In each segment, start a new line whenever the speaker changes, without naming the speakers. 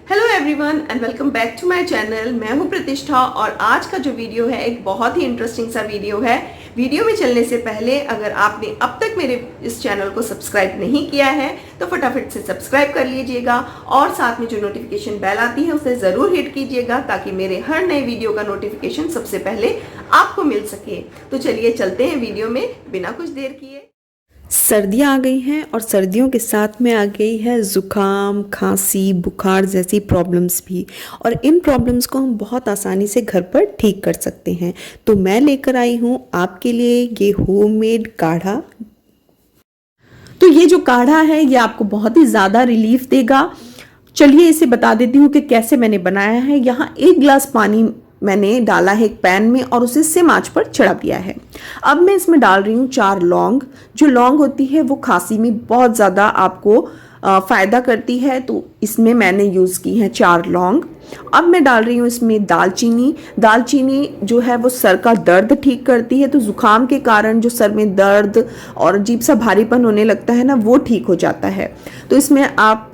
Hello everyone and welcome back to my channel. मैं हूं प्रतिष्ठा और आज का जो वीडियो है एक बहुत ही इंटरेस्टिंग सा वीडियो है। वीडियो में चलने से पहले अगर आपने अब तक मेरे इस चैनल को सब्सक्राइब नहीं किया है तो फटाफट से सब्सक्राइब कर लीजिएगा और साथ में जो नोटिफिकेशन बेल आती है उसे ज़रूर हिट कीजिएगा ताकि मेरे हर नए वीडियो का नोटिफिकेशन सबसे पहले आपको मिल सके। तो चलिए चलते हैं वीडियो में बिना कुछ देर किए।
सर्दियाँ आ गई हैं और सर्दियों के साथ में आ गई है ज़ुकाम, खांसी, बुखार जैसी प्रॉब्लम्स भी। और इन प्रॉब्लम्स को हम बहुत आसानी से घर पर ठीक कर सकते हैं। तो मैं लेकर आई हूँ आपके लिए ये होममेड काढ़ा। तो ये जो काढ़ा है ये आपको बहुत ही ज़्यादा रिलीफ देगा। चलिए इसे बता देती हूँ कि कैसे मैंने बनाया है। यहाँ 1 गिलास पानी मैंने डाला है एक पैन में और उसे सिम आंच पर चढ़ा दिया है। अब मैं इसमें डाल रही हूँ 4 लौंग। जो लौंग होती है वो खांसी में बहुत ज़्यादा आपको फ़ायदा करती है, तो इसमें मैंने यूज़ की है 4 लौंग। अब मैं डाल रही हूँ इसमें दालचीनी। दालचीनी जो है वो सर का दर्द ठीक करती है, तो ज़ुकाम के कारण जो सर में दर्द और अजीब सा भारीपन होने लगता है ना, वो ठीक हो जाता है। तो इसमें आप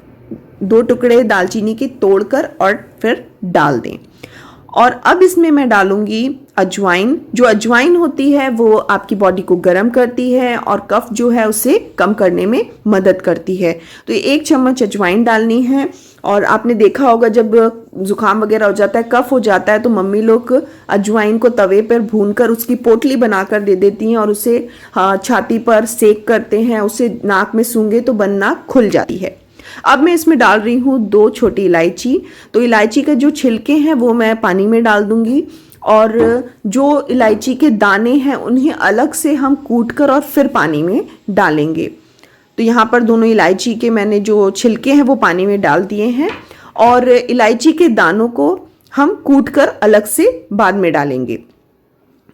2 टुकड़े दालचीनी के तोड़कर और फिर डाल दें। और अब इसमें मैं डालूंगी अजवाइन। जो अजवाइन होती है वो आपकी बॉडी को गर्म करती है और कफ जो है उसे कम करने में मदद करती है। तो 1 चम्मच अजवाइन डालनी है। और आपने देखा होगा जब जुकाम वगैरह हो जाता है, कफ हो जाता है, तो मम्मी लोग अजवाइन को तवे पर भूनकर उसकी पोटली बनाकर दे देती हैं और उसे छाती पर सेक करते हैं। उसे नाक में सूंघे तो बंद नाक खुल जाती है। अब मैं इसमें डाल रही हूँ 2 छोटी इलायची। तो इलायची के जो छिलके हैं वो मैं पानी में डाल दूंगी और जो इलायची के दाने हैं उन्हें अलग से हम कूट कर और फिर पानी में डालेंगे। तो यहाँ पर दोनों इलायची के मैंने जो छिलके हैं वो पानी में डाल दिए हैं और इलायची के दानों को हम कूट कर अलग से बाद में डालेंगे।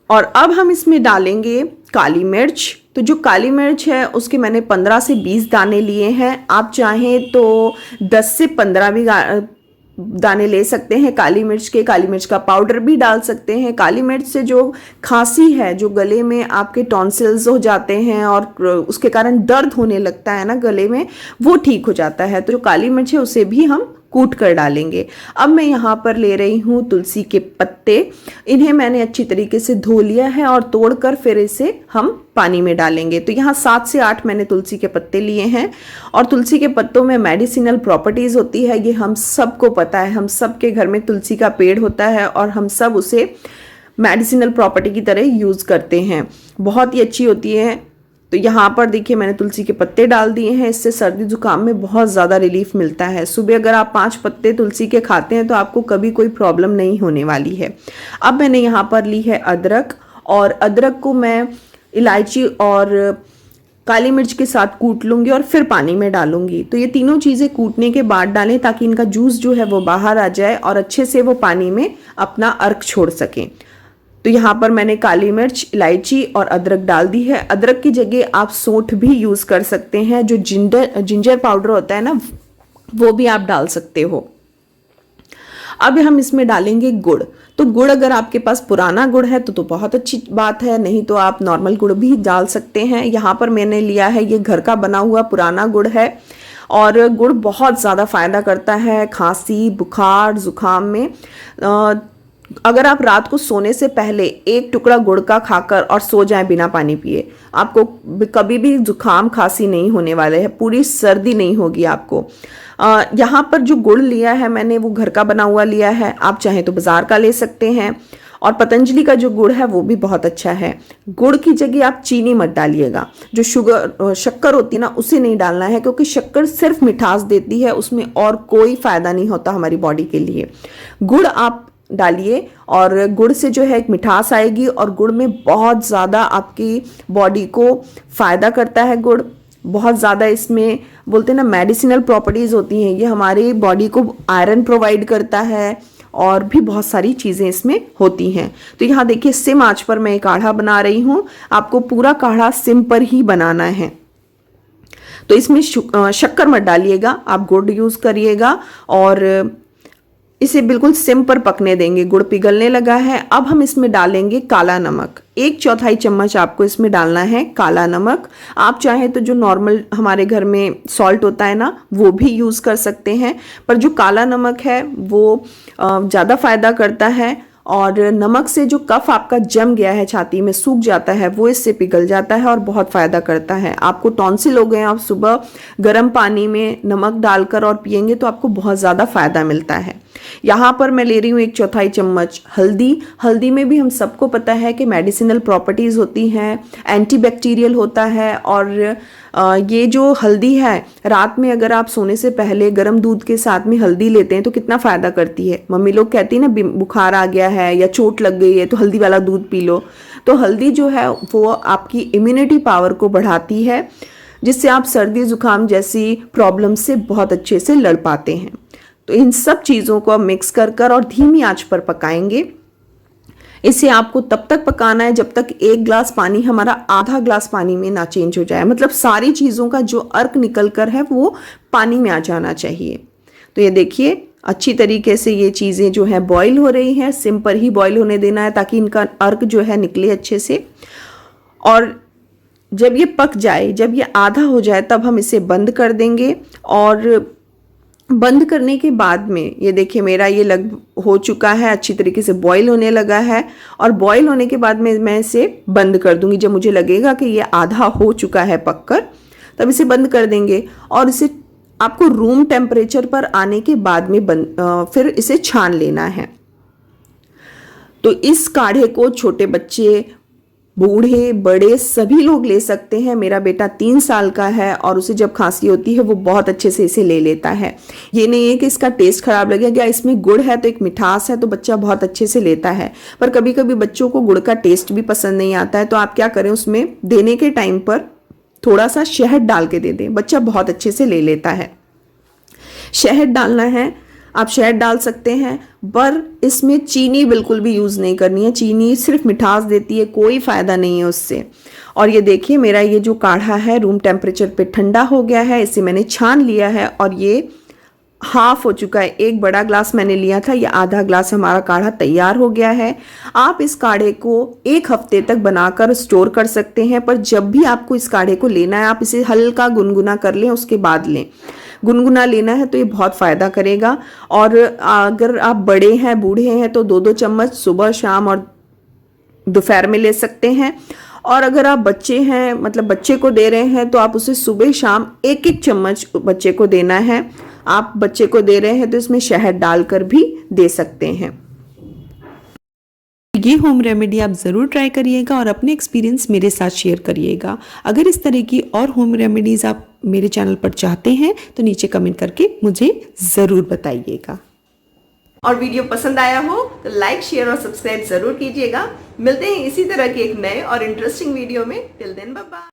और अब हम इसमें डालेंगे काली मिर्च। तो जो काली मिर्च है उसके मैंने 15 से 20 दाने लिए हैं। आप चाहें तो 10 से 15 भी दाने ले सकते हैं काली मिर्च के। काली मिर्च का पाउडर भी डाल सकते हैं। काली मिर्च से जो खांसी है, जो गले में आपके टॉन्सिल्स हो जाते हैं और उसके कारण दर्द होने लगता है ना गले में, वो ठीक हो जाता है। तो जो काली मिर्च है उसे भी हम कूट कर डालेंगे। अब मैं यहाँ पर ले रही हूँ तुलसी के पत्ते। इन्हें मैंने अच्छी तरीके से धो लिया है और तोड़कर फिर इसे हम पानी में डालेंगे। तो यहाँ 7 से 8 मैंने तुलसी के पत्ते लिए हैं। और तुलसी के पत्तों में मेडिसिनल प्रॉपर्टीज़ होती है, ये हम सबको पता है। हम सब के घर में तुलसी का पेड़ होता है और हम सब उसे मेडिसिनल प्रॉपर्टी की तरह यूज़ करते हैं। बहुत ही अच्छी होती है। तो यहाँ पर देखिए मैंने तुलसी के पत्ते डाल दिए हैं। इससे सर्दी जुकाम में बहुत ज़्यादा रिलीफ मिलता है। सुबह अगर आप 5 पत्ते तुलसी के खाते हैं तो आपको कभी कोई प्रॉब्लम नहीं होने वाली है। अब मैंने यहाँ पर ली है अदरक और अदरक को मैं इलायची और काली मिर्च के साथ कूट लूँगी और फिर पानी में डालूंगी। तो ये तीनों चीज़ें कूटने के बाद डालें ताकि इनका जूस जो है वो बाहर आ जाए और अच्छे से वो पानी में अपना अर्क छोड़ सकें। तो यहाँ पर मैंने काली मिर्च, इलायची और अदरक डाल दी है। अदरक की जगह आप सौंठ भी यूज़ कर सकते हैं। जो जिंजर पाउडर होता है ना, वो भी आप डाल सकते हो। अब हम इसमें डालेंगे गुड़। तो गुड़ अगर आपके पास पुराना गुड़ है तो बहुत अच्छी बात है, नहीं तो आप नॉर्मल गुड़ भी डाल सकते हैं। यहाँ पर मैंने लिया है ये घर का बना हुआ पुराना गुड़ है और गुड़ बहुत ज़्यादा फ़ायदा करता है खांसी, बुखार, ज़ुकाम में। अगर आप रात को सोने से पहले 1 टुकड़ा गुड़ का खाकर और सो जाएं बिना पानी पिए, आपको कभी भी जुकाम खांसी नहीं होने वाले है, पूरी सर्दी नहीं होगी आपको। यहाँ पर जो गुड़ लिया है मैंने वो घर का बना हुआ लिया है। आप चाहें तो बाज़ार का ले सकते हैं। और पतंजलि का जो गुड़ है वो भी बहुत अच्छा है। गुड़ की जगह आप चीनी मत डालिएगा। जो शक्कर होती है ना उसे नहीं डालना है, क्योंकि शक्कर सिर्फ मिठास देती है, उसमें और कोई फ़ायदा नहीं होता हमारी बॉडी के लिए। गुड़ आप डालिए और गुड़ से जो है एक मिठास आएगी और गुड़ में बहुत ज़्यादा आपकी बॉडी को फ़ायदा करता है। गुड़ बहुत ज़्यादा इसमें बोलते हैं ना मेडिसिनल प्रॉपर्टीज़ होती हैं। ये हमारी बॉडी को आयरन प्रोवाइड करता है और भी बहुत सारी चीज़ें इसमें होती हैं। तो यहाँ देखिए सिम आंच पर मैं काढ़ा बना रही हूँ। आपको पूरा काढ़ा सिम पर ही बनाना है। तो इसमें शक्कर मत डालिएगा, आप गुड़ यूज़ करिएगा और
इसे बिल्कुल सिम पर पकने देंगे। गुड़ पिघलने लगा है। अब हम इसमें डालेंगे काला नमक। 1/4 चम्मच आपको इसमें डालना है काला नमक। आप चाहें तो जो नॉर्मल हमारे घर में सॉल्ट होता है ना, वो भी यूज़ कर सकते हैं, पर जो काला नमक है वो ज़्यादा फायदा करता है। और नमक से जो कफ आपका जम गया है, छाती में सूख जाता है, वो इससे पिघल जाता है और बहुत फ़ायदा करता है। आपको टॉन्सिल हो गए, आप सुबह गर्म पानी में नमक डालकर और पिएंगे तो आपको बहुत ज़्यादा फ़ायदा मिलता है। यहाँ पर मैं ले रही हूँ 1/4 चम्मच हल्दी। हल्दी में भी हम सबको पता है कि मेडिसिनल प्रॉपर्टीज़ होती हैं, एंटीबैक्टीरियल होता है। और ये जो हल्दी है, रात में अगर आप सोने से पहले गर्म दूध के साथ में हल्दी लेते हैं तो कितना फ़ायदा करती है। मम्मी लोग कहती है ना, बुखार आ गया है या चोट लग गई है तो हल्दी वाला दूध पी लो। तो हल्दी जो है वो आपकी इम्यूनिटी पावर को बढ़ाती है, जिससे आप सर्दी जुकाम जैसी प्रॉब्लम से बहुत अच्छे से लड़ पाते हैं। तो इन सब चीज़ों को अब मिक्स कर और धीमी आंच पर पकाएंगे। इसे आपको तब तक पकाना है जब तक 1 ग्लास पानी हमारा आधा ग्लास पानी में ना चेंज हो जाए। मतलब सारी चीज़ों का जो अर्क निकल कर है वो पानी में आ जाना चाहिए। तो ये देखिए अच्छी तरीके से ये चीज़ें जो है बॉईल हो रही हैं। सिम पर ही बॉईल होने देना है ताकि इनका अर्क जो है निकले अच्छे से। और जब ये पक जाए, जब ये आधा हो जाए, तब हम इसे बंद कर देंगे। और बंद करने के बाद में ये देखिए मेरा ये लग हो चुका है, अच्छी तरीके से बॉईल होने लगा है। और बॉईल होने के बाद में मैं इसे बंद कर दूंगी। जब मुझे लगेगा कि ये आधा हो चुका है पककर, तब इसे बंद कर देंगे। और इसे आपको रूम टेम्परेचर पर आने के बाद में फिर इसे छान लेना है। तो इस काढ़े को छोटे बच्चे, बूढ़े, बड़े सभी लोग ले सकते हैं। मेरा बेटा 3 साल का है और उसे जब खांसी होती है वो बहुत अच्छे से इसे ले लेता है। ये नहीं है कि इसका टेस्ट खराब लगेगा, इसमें गुड़ है तो एक मिठास है तो बच्चा बहुत अच्छे से लेता है। पर कभी कभी बच्चों को गुड़ का टेस्ट भी पसंद नहीं आता है, तो आप क्या करें, उसमें देने के टाइम पर थोड़ा सा शहद डाल के दे दें, बच्चा बहुत अच्छे से ले लेता है। शहद डालना है, आप शहद डाल सकते हैं, पर इसमें चीनी बिल्कुल भी यूज़ नहीं करनी है। चीनी सिर्फ मिठास देती है, कोई फ़ायदा नहीं है उससे। और ये देखिए मेरा ये जो काढ़ा है रूम टेम्परेचर पे ठंडा हो गया है। इसे मैंने छान लिया है और ये हाफ हो चुका है। 1 बड़ा ग्लास मैंने लिया था, ये आधा ग्लास हमारा काढ़ा तैयार हो गया है। आप इस काढ़े को 1 हफ्ते तक बनाकर स्टोर कर सकते हैं, पर जब भी आपको इस काढ़े को लेना है आप इसे हल्का गुनगुना कर लें, उसके बाद लें। गुनगुना लेना है तो ये बहुत फ़ायदा करेगा। और अगर आप बड़े हैं, बूढ़े हैं, तो 2-2 चम्मच सुबह, शाम और दोपहर में ले सकते हैं। और अगर आप बच्चे हैं, मतलब बच्चे को दे रहे हैं, तो आप उसे सुबह शाम 1-1 चम्मच बच्चे को देना है। आप बच्चे को दे रहे हैं तो इसमें शहद डालकर भी दे सकते हैं।
ये होम रेमेडी आप ज़रूर ट्राई करिएगा और अपने एक्सपीरियंस मेरे साथ शेयर करिएगा। अगर इस तरह की और होम रेमेडीज़ आप मेरे चैनल पर चाहते हैं तो नीचे कमेंट करके मुझे ज़रूर बताइएगा।
और वीडियो पसंद आया हो तो लाइक, शेयर और सब्सक्राइब ज़रूर कीजिएगा। मिलते हैं इसी तरह के एक नए और इंटरेस्टिंग वीडियो में। Till then bye bye.